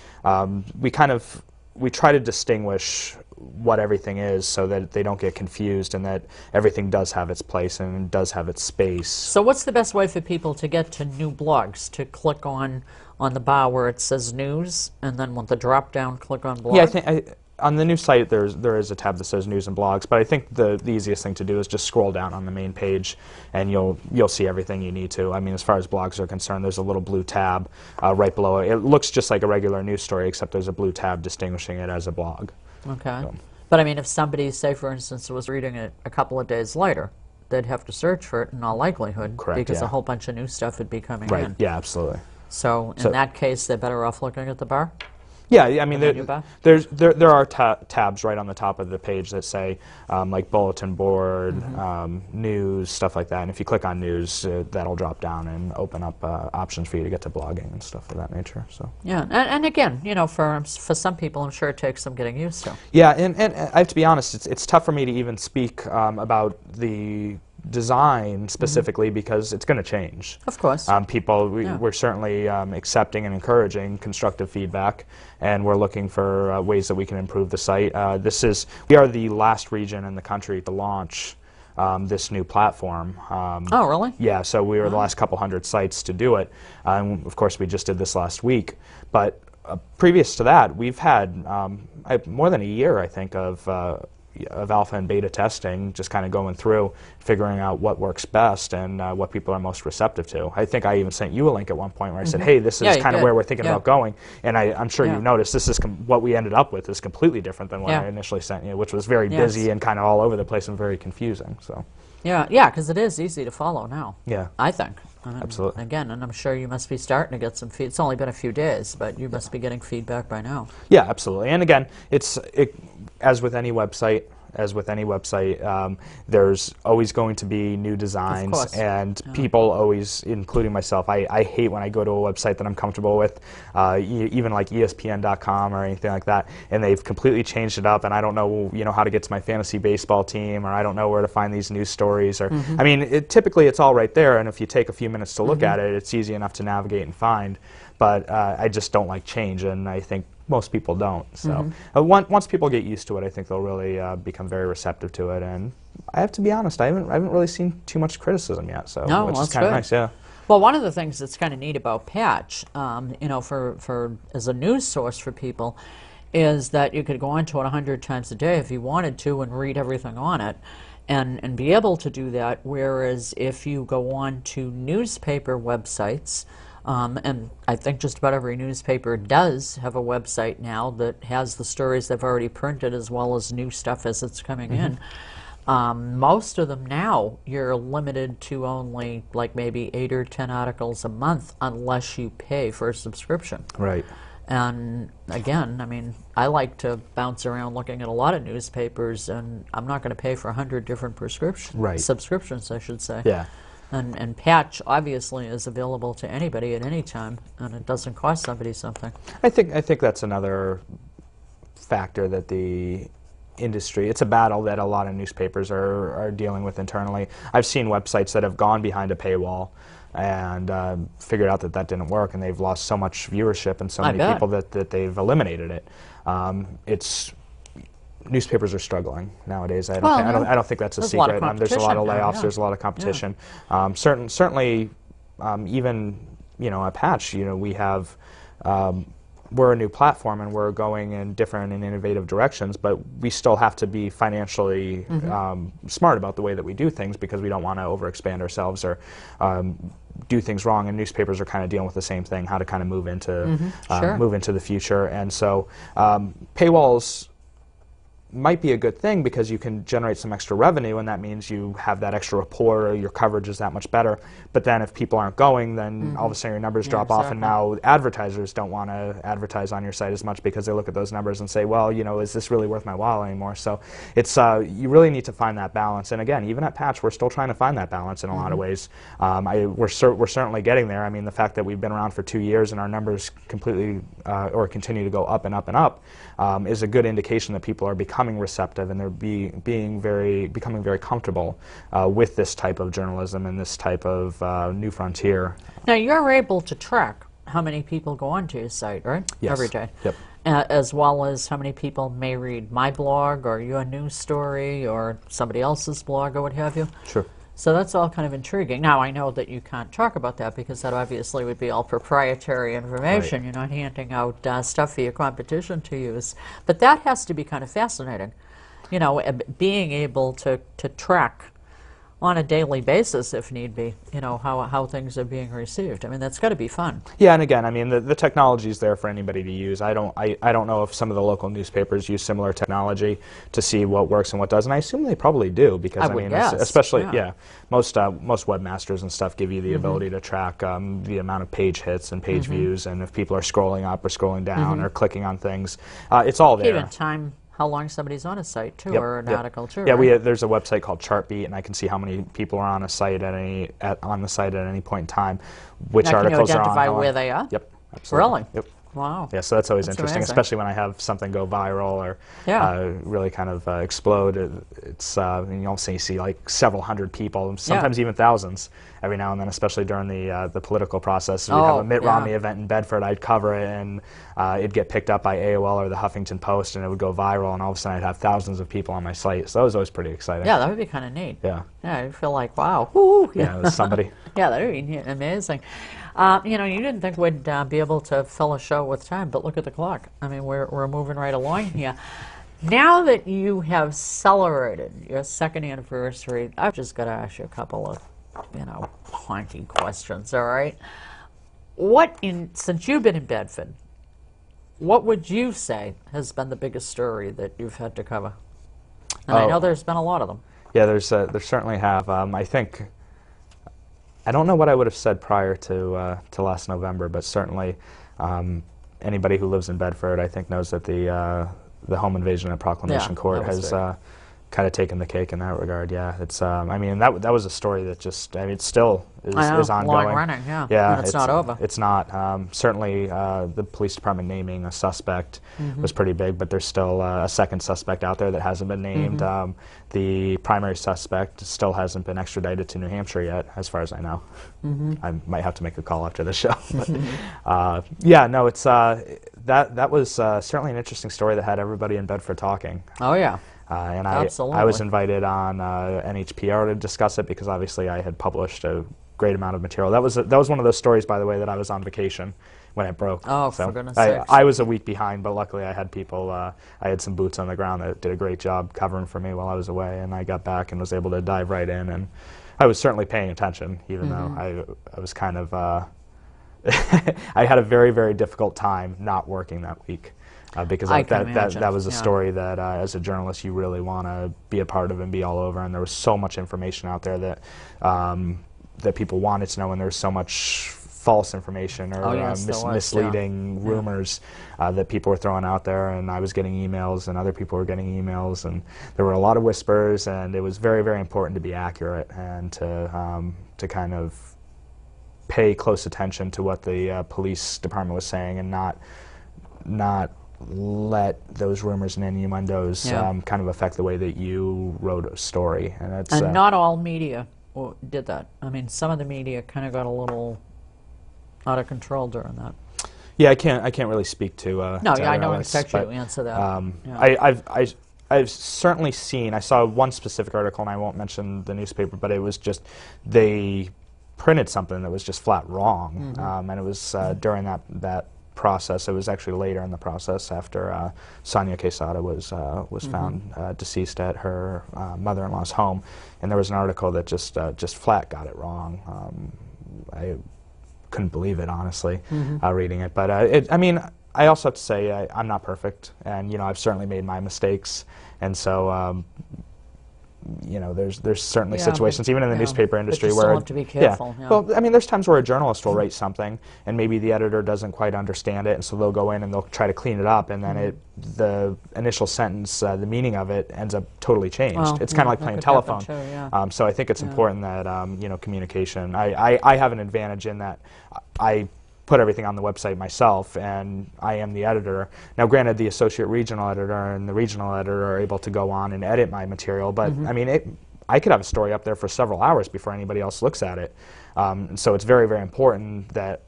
we try to distinguish what everything is so that they don't get confused, and that everything does have its place and does have its space. So what's the best way for people to get to new blogs? To click on the bar where it says news, and then with the drop down click on blog? Yeah, I think on the new site there is a tab that says news and blogs, but I think the easiest thing to do is just scroll down on the main page and you'll see everything you need to. I mean, as far as blogs are concerned, there's a little blue tab right below it. It looks just like a regular news story, except there's a blue tab distinguishing it as a blog. Okay. So. But I mean, if somebody, say for instance, was reading it a couple of days later, they'd have to search for it in all likelihood. Correct, because a whole bunch of new stuff would be coming in. Right, yeah, absolutely. So in that case, they're better off looking at the bar? Yeah, I mean, there are tabs right on the top of the page that say like bulletin board, news, stuff like that. And if you click on news, that'll drop down and open up options for you to get to blogging and stuff of that nature. So yeah, and again, you know, for some people, I'm sure it takes some getting used to. Yeah, and I have to be honest, it's tough for me to even speak about the design specifically because it's going to change. Of course. We're certainly accepting and encouraging constructive feedback, and we're looking for ways that we can improve the site. We are the last region in the country to launch this new platform. Oh, really? Yeah, so we were the last couple hundred sites to do it. Of course, we just did this last week. But previous to that, we've had more than a year, I think, of alpha and beta testing, just kind of going through, figuring out what works best and what people are most receptive to. I think I even sent you a link at one point where I said, hey, this is kind of where we're thinking about going. And I'm sure you've noticed this is what we ended up with is completely different than what I initially sent you, which was very busy and kind of all over the place and very confusing. So. Yeah, because it is easy to follow now. Yeah. I think. Absolutely. Again, and I'm sure you must be starting to get some feedback. It's only been a few days, but you must be getting feedback by now. Yeah, absolutely. And again, as with any website, as with any website. There's always going to be new designs, course. and people always, including myself, I hate when I go to a website that I'm comfortable with, even like ESPN.com or anything like that, and they've completely changed it up, and I don't know, how to get to my fantasy baseball team, or I don't know where to find these news stories, or I mean, typically it's all right there, and if you take a few minutes to look at it, it's easy enough to navigate and find. But I just don't like change, and I think most people don't. So once people get used to it, I think they'll really become very receptive to it. And I have to be honest, I haven't really seen too much criticism yet. So No, which is that's kind of good. nice, yeah. Well, one of the things that's kind of neat about Patch, for as a news source for people, is that you could go onto it 100 times a day if you wanted to and read everything on it. And be able to do that, whereas if you go on to newspaper websites, and I think just about every newspaper does have a website now that has the stories they've already printed as well as new stuff as it's coming in. Most of them now, you're limited to only like maybe 8 or 10 articles a month unless you pay for a subscription. Right. And again, I mean, I like to bounce around looking at a lot of newspapers, and I'm not going to pay for 100 different subscriptions, I should say. Yeah. And Patch obviously is available to anybody at any time, and it doesn't cost somebody something. I think that's another factor that the industry, it's a battle that a lot of newspapers are dealing with internally. I've seen websites that have gone behind a paywall and figured out that didn't work, and they've lost so much viewership and so many people that they've eliminated it. Newspapers are struggling nowadays. I don't think that's a secret. There's a lot of layoffs. There's a lot of competition. Certainly, even at Patch, we have. We're a new platform, and we're going in different and innovative directions, but we still have to be financially smart about the way that we do things, because we don't want to overexpand ourselves or do things wrong. And newspapers are kind of dealing with the same thing, how to kind of move into the future. And so paywalls might be a good thing because you can generate some extra revenue, and that means you have that extra rapport, or your coverage is that much better. But then if people aren't going, then all of a sudden your numbers drop off, and now advertisers don't want to advertise on your site as much because they look at those numbers and say, well, is this really worth my while anymore? So it's you really need to find that balance. And again, even at Patch, we're still trying to find that balance in a lot of ways. We're certainly getting there. I mean, the fact that we've been around for 2 years and our numbers completely or continue to go up and up and up is a good indication that people are becoming receptive, and they're becoming very comfortable with this type of journalism and this type of new frontier. Now, you're able to track how many people go onto your site, right? Yes. Every day. Yep. As well as how many people may read my blog or your news story or somebody else's blog or what have you. Sure. So that's all kind of intriguing. Now, I know that you can't talk about that because that obviously would be all proprietary information. Right. You're not handing out stuff for your competition to use. But that has to be kind of fascinating, being able to track on a daily basis, if need be, how things are being received. I mean, that's got to be fun. Yeah, and again, I mean, the technology is there for anybody to use. I don't know if some of the local newspapers use similar technology to see what works and what doesn't. I assume they probably do, because especially most webmasters and stuff give you the ability to track the amount of page hits and page views, and if people are scrolling up or scrolling down or clicking on things, it's all there. Even time. How long somebody's on a site, too, or an article, too. Yeah, right? There's a website called Chartbeat, and I can see how many people are on a site on the site at any point in time, which articles are on. Can you identify where they are? Yep, absolutely. Really? Yep. Wow. Yeah, so that's always interesting, amazing. especially when I have something go viral or really kind of explode. It's you also see like several hundred people, sometimes even thousands, every now and then, especially during the political process. We'd have a Mitt Romney event in Bedford, I'd cover it, and it'd get picked up by AOL or the Huffington Post, and it would go viral, and all of a sudden I'd have thousands of people on my site. So that was always pretty exciting. Yeah, that would be kind of neat. Yeah. Yeah, I feel like, wow. Woo. Yeah, it was somebody. Yeah, that would be amazing. You didn't think we'd be able to fill a show with time, but look at the clock. I mean, we're moving right along here. Now that you have celebrated your second anniversary, I've just got to ask you a couple of, haunting questions, all right? Since you've been in Bedford, what would you say has been the biggest story that you've had to cover? And I know there's been a lot of them. Yeah, there certainly have. I think, I don't know what I would have said prior to last November, but certainly anybody who lives in Bedford, I think, knows that the home invasion at Proclamation Court kind of taken the cake in that regard. Yeah, it's. I mean, that was a story that just. I mean, it still is ongoing. Long running. Yeah. Yeah, And it's not over. It's not. Certainly, the police department naming a suspect was pretty big, but there's still a second suspect out there that hasn't been named. The primary suspect still hasn't been extradited to New Hampshire yet, as far as I know. I might have to make a call after the show. But, yeah, no, it's that was certainly an interesting story that had everybody in Bedford talking. Oh yeah. And Absolutely. I was invited on NHPR to discuss it because obviously I had published a great amount of material. That was one of those stories, by the way, that I was on vacation when it broke. Oh, so for goodness sakes. I was a week behind, but luckily I had people. I had some boots on the ground that did a great job covering for me while I was away, and I got back and was able to dive right in. And I was certainly paying attention, even though I was kind of. I had a very, very difficult time not working that week. Because that was a story that, as a journalist, you really want to be a part of and be all over. And there was so much information out there that that people wanted to know, and there was so much false information or misleading rumors that people were throwing out there. And I was getting emails, and other people were getting emails, and there were a lot of whispers. And it was very, very important to be accurate and to kind of pay close attention to what the police department was saying, and not let those rumors and innuendos kind of affect the way that you wrote a story. And not all media did that. I mean, some of the media kind of got a little out of control during that. Yeah, I can't really speak to. No, I don't expect you to answer that. I've certainly seen. I saw one specific article, and I won't mention the newspaper, but it was just they printed something that was just flat wrong, and it was during that process. It was actually later in the process after Sonia Quesada was found deceased at her mother-in-law's home, and there was an article that just flat got it wrong. I couldn't believe it, honestly, reading it. But I mean, I also have to say I'm not perfect, and I've certainly made my mistakes, and so. There's certainly situations, even in the newspaper industry, but you where still have to be careful. Well, I mean, there's times where a journalist will write something, and maybe the editor doesn't quite understand it, and so they'll go in and they'll try to clean it up, and then the initial sentence, the meaning of it, ends up totally changed. Well, it's kind of like playing telephone. Too, so I think it's important that communication. I have an advantage in that I put everything on the website myself, and I am the editor. Now, granted, the associate regional editor and the regional editor are able to go on and edit my material, but I mean, I could have a story up there for several hours before anybody else looks at it. So it's very, very important that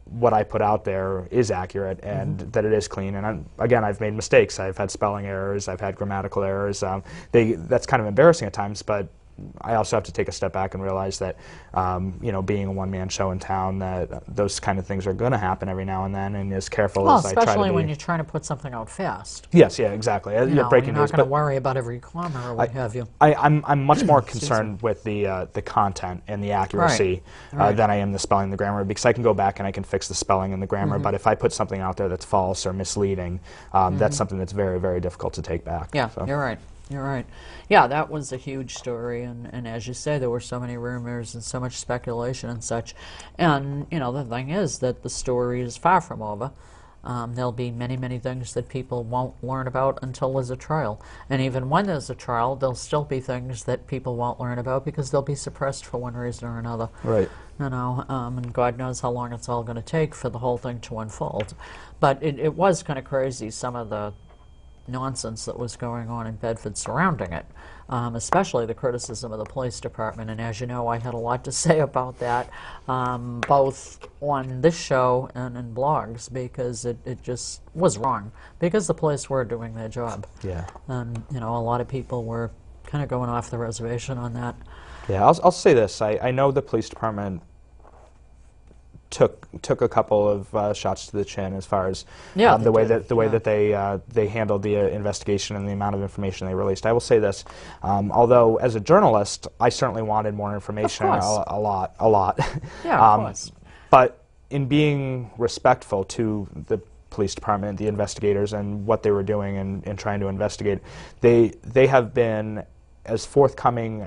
what I put out there is accurate and that it is clean. And again, I've made mistakes. I've had spelling errors. I've had grammatical errors. That's kind of embarrassing at times, but I also have to take a step back and realize that, being a one-man show in town, that those kind of things are going to happen every now and then, and as careful as I try to be. Especially when you're trying to put something out fast. Yes, yeah, exactly. You're not going to worry about every comma or what have you. I'm much more concerned with the content and the accuracy than I am the spelling and the grammar, because I can go back and I can fix the spelling and the grammar, but if I put something out there that's false or misleading, that's something that's very, very difficult to take back. Yeah, so. You're right. You're right. Yeah, that was a huge story, and as you say, there were so many rumors and so much speculation and such. And, the thing is that the story is far from over. There'll be many, many things that people won't learn about until there's a trial. And even when there's a trial, there'll still be things that people won't learn about because they'll be suppressed for one reason or another. Right. And God knows how long it's all going to take for the whole thing to unfold. But it was kind of crazy, some of the nonsense that was going on in Bedford surrounding it, especially the criticism of the police department. And as you know, I had a lot to say about that, both on this show and in blogs, because it just was wrong, because the police were doing their job. Yeah. And, a lot of people were kind of going off the reservation on that. Yeah, I'll say this. I know the police department took a couple of shots to the chin as far as the way that they handled the investigation and the amount of information they released. I will say this, although as a journalist, I certainly wanted more information, a lot. Yeah, of course. But in being respectful to the police department, the investigators, and what they were doing and trying to investigate, they have been as forthcoming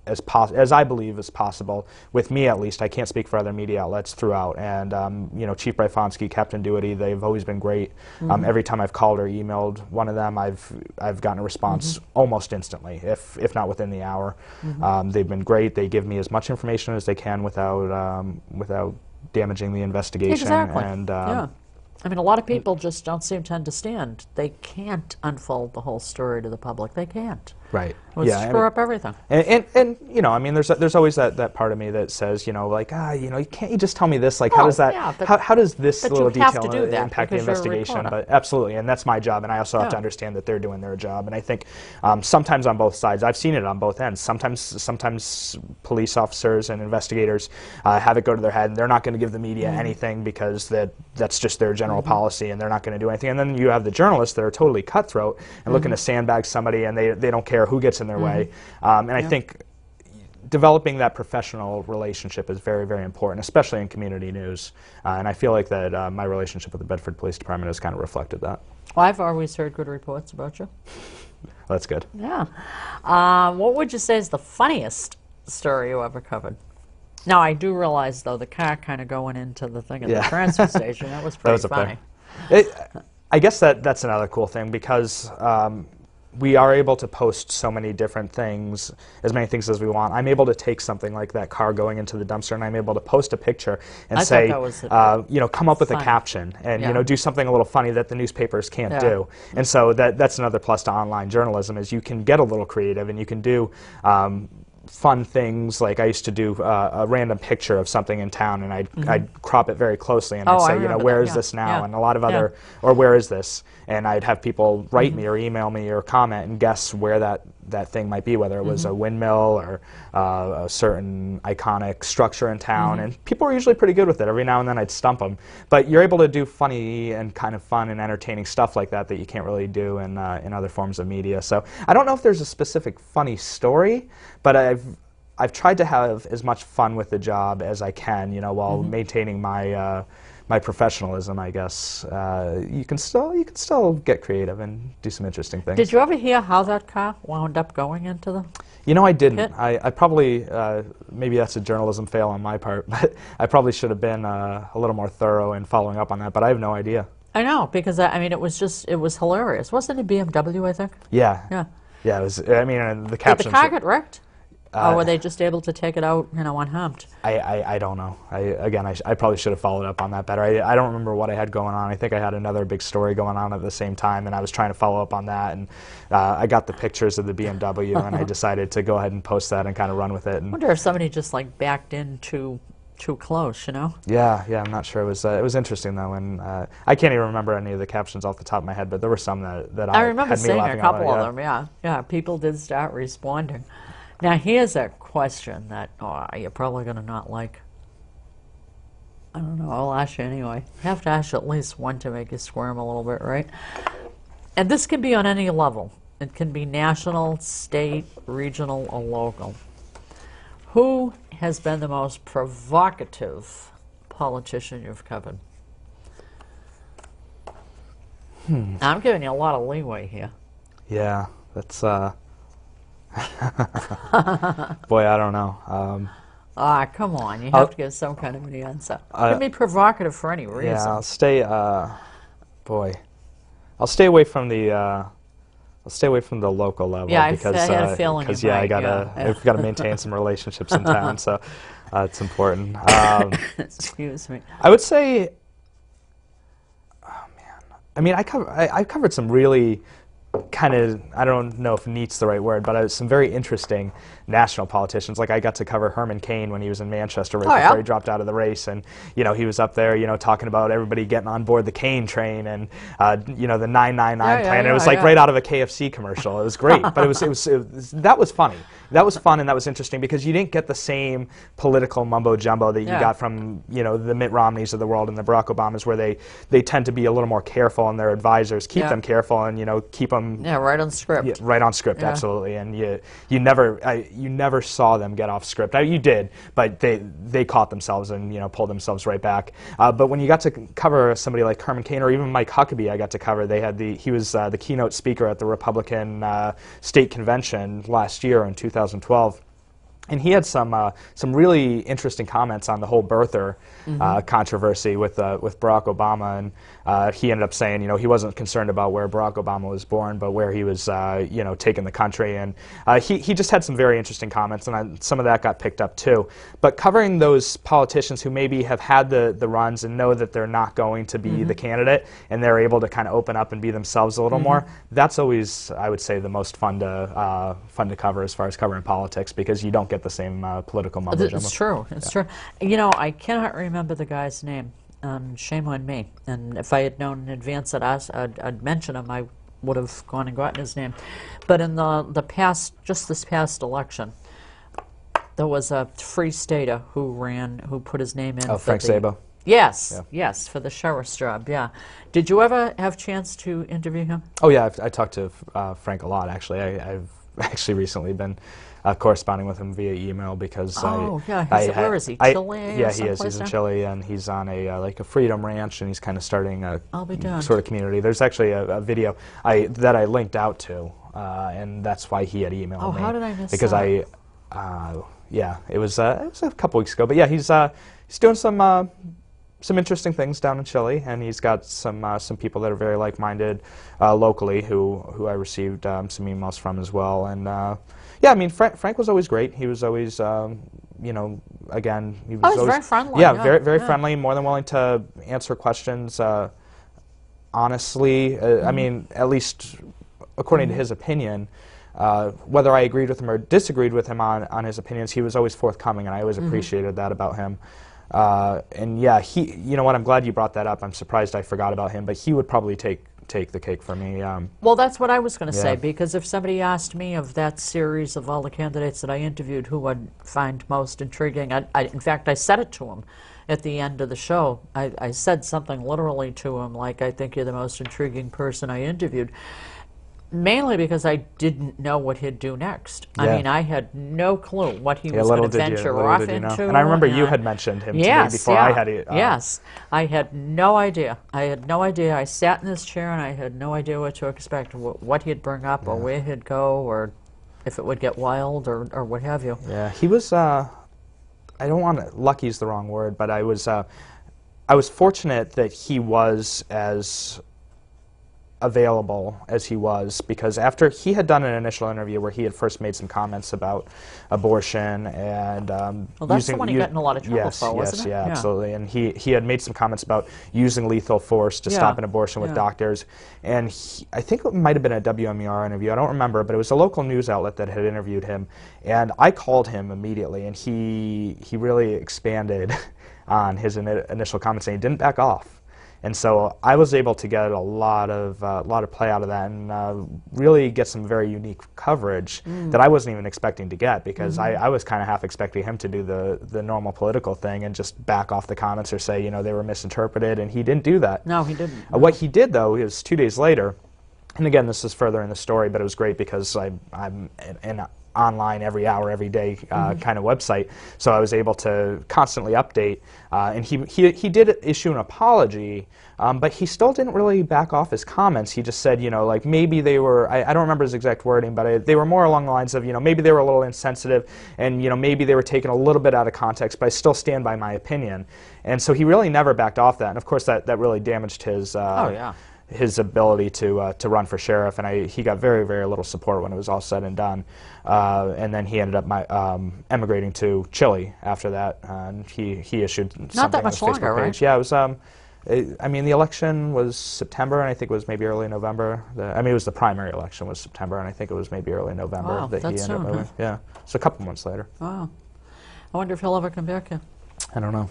as I believe is possible, with me at least. I can't speak for other media outlets throughout. And Chief Braifonski, Captain Doherty, they've always been great. Every time I've called or emailed one of them, I've gotten a response almost instantly, if not within the hour. They've been great. They give me as much information as they can without damaging the investigation. Exactly. And yeah. I mean, a lot of people just don't seem to understand. They can't unfold the whole story to the public. They can't. Right. It would screw up everything. And I mean, there's always that part of me that says, can't you just tell me this? Like, how does that? Yeah, how does this little detail impact the because you're a investigation? reporter. But absolutely, and that's my job, and I also have to understand that they're doing their job. And I think sometimes on both sides, I've seen it on both ends. Sometimes police officers and investigators have it go to their head, and they're not going to give the media anything because that's just their general policy, and they're not going to do anything. And then you have the journalists that are totally cutthroat and looking to sandbag somebody, and they don't care who gets in their way. And I think developing that professional relationship is very, very important, especially in community news. And I feel like that my relationship with the Bedford Police Department has kind of reflected that. Well, I've always heard good reports about you. That's good. Yeah. What would you say is the funniest story you ever covered? Now, I do realize, though, the car kind of going into the thing at the transfer station, that was pretty funny. I guess that's another cool thing, because we are able to post so many different things, as many things as we want. I'm able to take something like that car going into the dumpster, and I'm able to post a picture and say, come up with a caption and do something a little funny that the newspapers can't do. And so that's another plus to online journalism, is you can get a little creative and you can do fun things. Like I used to do a random picture of something in town, and I'd crop it very closely, and I'd say, where is this now? And a lot of other, or where is this? And I'd have people write me or email me or comment and guess where that thing might be, whether it was a windmill or a certain iconic structure in town. And people were usually pretty good with it. Every now and then I'd stump them. But you're able to do funny and kind of fun and entertaining stuff like that you can't really do in other forms of media. So I don't know if there's a specific funny story, but I've tried to have as much fun with the job as I can, while maintaining my my professionalism, I guess. You can still get creative and do some interesting things. Did you ever hear how that car wound up going into the I didn't. pit? I probably, maybe that's a journalism fail on my part, but I probably should have been a little more thorough in following up on that, but I have no idea. I know, because I mean, it was hilarious. Wasn't it BMW, I think? Yeah. Yeah. Yeah, it was, I mean, the captions... Did the car get wrecked? Or were they just able to take it out, unharmed? I don't know. I probably should have followed up on that better. I don't remember what I had going on. I think I had another big story going on at the same time, and I was trying to follow up on that. And I got the pictures of the BMW, and I decided to go ahead and post that and kind of run with it. I wonder if somebody just backed in too close, Yeah, I'm not sure. It was interesting though, and I can't even remember any of the captions off the top of my head, but there were some that I remember had me seeing laughing a couple out loud, of them. Yeah, people did start responding. Now, here's a question that you're probably going to not like. I don't know, I'll ask you anyway. You have to ask at least one to make you squirm a little bit, right? And this can be on any level. It can be national, state, regional, or local. Who has been the most provocative politician you've covered? I'm giving you a lot of leeway here. Yeah, that's... Boy, I don't know. Come on, you have to give some kind of an answer. It can be provocative for any reason. Yeah, I'll stay. I'll stay away from the. I'll stay away from the local level. Yeah, because I had a feeling. Because I've got to maintain some relationships in town, so it's important. Excuse me. I would say. Oh man, I mean, I covered some really kind of, I don't know if neat's the right word, but some very interesting national politicians. Like I got to cover Herman Cain when he was in Manchester before he dropped out of the race, and he was up there, talking about everybody getting on board the Cain train and the 999 plan. It was right out of a KFC commercial. It was great, but that was funny. That was fun and that was interesting because you didn't get the same political mumbo jumbo that you got from the Mitt Romneys of the world and the Barack Obamas, where they tend to be a little more careful, and their advisors keep them careful and keep them right on script. Yeah, right on script, absolutely. And you never saw them get off script. You did, but they caught themselves and pulled themselves right back. But when you got to cover somebody like Herman Cain or even Mike Huckabee, I got to cover. He was the keynote speaker at the Republican State Convention last year in 2012. And he had some really interesting comments on the whole birther controversy with Barack Obama, and he ended up saying, he wasn't concerned about where Barack Obama was born, but where he was, taking the country. And he just had some very interesting comments, and some of that got picked up too. But covering those politicians who maybe have had the runs and know that they're not going to be the candidate, and they're able to kind of open up and be themselves a little more, that's always, I would say, the most fun to cover as far as covering politics, because you don't get the same political mumbo jumbo. It's true. It's true. I cannot remember the guy's name. Shame on me. And if I had known in advance that I'd mention him, I would have gone and gotten his name. But in this past election, there was a Free Stater who put his name in. Oh, Frank Szabo. Yes, Yeah. yes, for the sheriff's job. Yeah. Did you ever have a chance to interview him? Oh yeah, I talked to Frank a lot actually. I've actually recently been corresponding with him via email because where is he? Chile? Yeah, he is. He's in Chile, and he's on a freedom ranch, and he's kind of starting a sort of community. There's actually a video that I linked out to, and that's why he had emailed me. Oh, how did I miss because that? It was a couple weeks ago, but yeah, he's doing some interesting things down in Chile, and he's got some people that are very like-minded locally who I received some emails from as well. And Frank was always great. He was always, again, he was always very friendly. Yeah, very friendly. More than willing to answer questions honestly. I mean, at least according to his opinion. Whether I agreed with him or disagreed with him on his opinions, he was always forthcoming, and I always appreciated that about him. And yeah, you know what? I'm glad you brought that up. I'm surprised I forgot about him, but he would probably take the cake for me. Well, that's what I was going to say, because if somebody asked me of that series of all the candidates that I interviewed who I'd find most intriguing, in fact, I said it to him at the end of the show. I said something literally to him like, I think you're the most intriguing person I interviewed. Mainly because I didn't know what he'd do next. Yeah. I mean, I had no clue what he was going to venture off into. And I remember you had mentioned him to me before I had it. Yes, I had no idea. I sat in this chair and I had no idea what to expect, what he'd bring up or where he'd go, or if it would get wild or what have you. Yeah, he was, I don't want to, lucky is the wrong word, but I was fortunate that he was as available as he was, because after he had done an initial interview where he had first made some comments about abortion and well, that's the one he got in a lot of trouble for, wasn't it? Yeah, absolutely. And he had made some comments about using lethal force to stop an abortion with doctors, and I think it might have been a WMER interview, I don't remember, but it was a local news outlet that had interviewed him, and I called him immediately, and he really expanded on his initial comments, and he didn't back off. And so I was able to get a lot of play out of that, and really get some very unique coverage that I wasn't even expecting to get, because I was kind of half expecting him to do the normal political thing and just back off the comments or say, they were misinterpreted, and he didn't do that. No, he didn't. What he did, though, is 2 days later, and again, this is further in the story, but it was great because I'm an online every hour, every day kind of website, so I was able to constantly update. And he did issue an apology, but he still didn't really back off his comments. He just said, like maybe they were, I don't remember his exact wording, but they were more along the lines of, maybe they were a little insensitive, and maybe they were taken a little bit out of context, but I still stand by my opinion. And so he really never backed off that, and of course that really damaged his his ability to run for sheriff, and he got very, very little support when it was all said and done. And then he ended up emigrating to Chile after that, and he issued something on his Facebook page. Yeah, it was. I mean, the election was September, and I think it was maybe early November. It was the primary election was September, and I think it was maybe early November that he ended up moving. Yeah, so a couple months later. Wow, I wonder if he'll ever come back here. I don't know.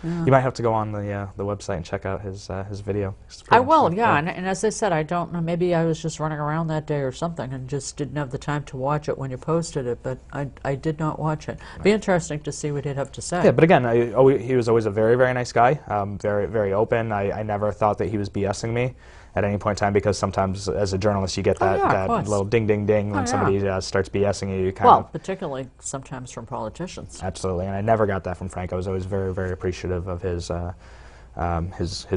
Yeah. You might have to go on the website and check out his video. I will, yeah. And as I said, I don't know. Maybe I was just running around that day or something and just didn't have the time to watch it when you posted it. But I did not watch it. Right. Be interesting to see what he'd have to say. Yeah, but again, he was always a very, very nice guy. Very, very open. I never thought that he was BSing me at any point in time, because sometimes as a journalist you get that little ding, ding, ding when somebody starts BSing you. Particularly sometimes from politicians. Absolutely, and I never got that from Frank. I was always very, very appreciative of his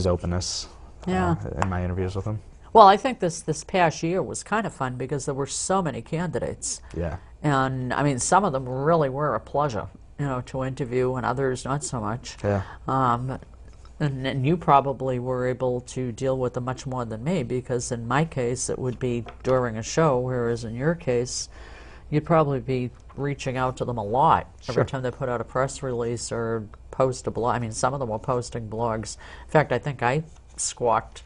openness in my interviews with him. Well, I think this past year was kind of fun because there were so many candidates. Yeah. And, I mean, some of them really were a pleasure, you know, to interview, and others not so much. Yeah. And you probably were able to deal with them much more than me, because in my case it would be during a show, whereas in your case you'd probably be reaching out to them a lot every time they put out a press release or post a blog. I mean, some of them were posting blogs. In fact, I think I squawked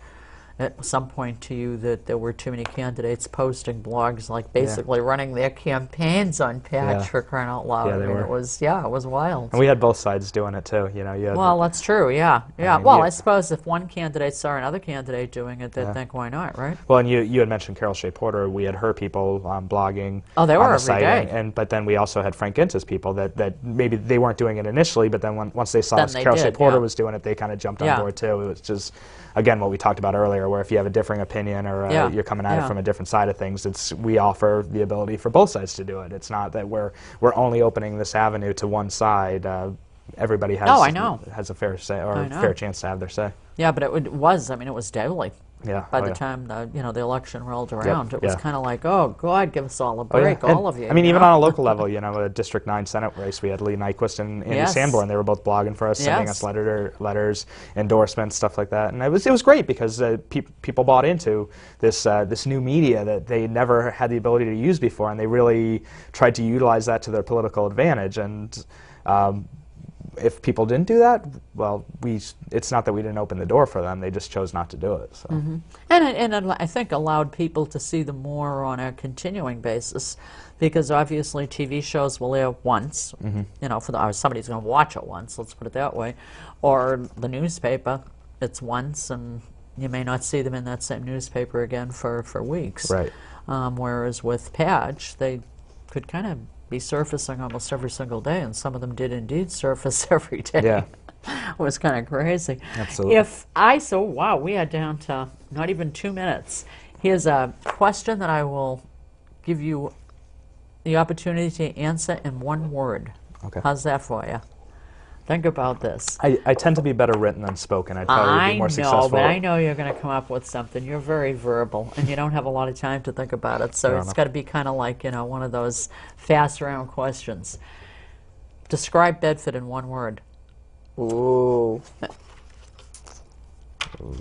at some point to you that there were too many candidates posting blogs, like basically running their campaigns on Patch, for crying out loud. Yeah, I mean, it was wild. And we had both sides doing it too. You know, you had, well, that's true. Yeah, yeah. I mean, Well, I suppose if one candidate saw another candidate doing it, they'd think, why not, right? Well, and you had mentioned Carol Shea Porter. We had her people blogging. Oh, they were on the every site, day. but then we also had Frank Gintz's people that maybe they weren't doing it initially, but then once they saw Then they Carol Shea did, Porter was doing it, they kind of jumped on Yeah. board too. It was just, again, what we talked about earlier, where if you have a differing opinion or you're coming at it from a different side of things, we offer the ability for both sides to do it. It's not that we're only opening this avenue to one side. Everybody has a fair say or a fair chance to have their say. Yeah, but it was. I mean, it was deadly. Yeah. By the time the election rolled around, it was kind of like, oh God, give us all a break, all of you. I mean, even on a local level, a District 9 Senate race, we had Lee Nyquist and Andy Sanborn. They were both blogging for us, sending us letters, endorsements, stuff like that, and it was great because people bought into this new media that they never had the ability to use before, and they really tried to utilize that to their political advantage. And if people didn't do that, well, it's not that we didn't open the door for them, they just chose not to do it. So. And it, I think, allowed people to see them more on a continuing basis, because obviously TV shows will air once, somebody's going to watch it once, let's put it that way, or the newspaper, it's once, and you may not see them in that same newspaper again for weeks. Right. Whereas with Patch, they could kind of be surfacing almost every single day, and some of them did indeed surface every day. Yeah. It was kind of crazy. Absolutely. Wow, we are down to not even 2 minutes. Here's a question that I will give you the opportunity to answer in one word. Okay. How's that for you? Think about this. I tend to be better written than spoken. I'd probably be more successful. I know, but I know you're going to come up with something. You're very verbal, and you don't have a lot of time to think about it, so it's got to be kind of like, one of those fast-round questions. Describe Bedford in one word. Ooh. Ooh.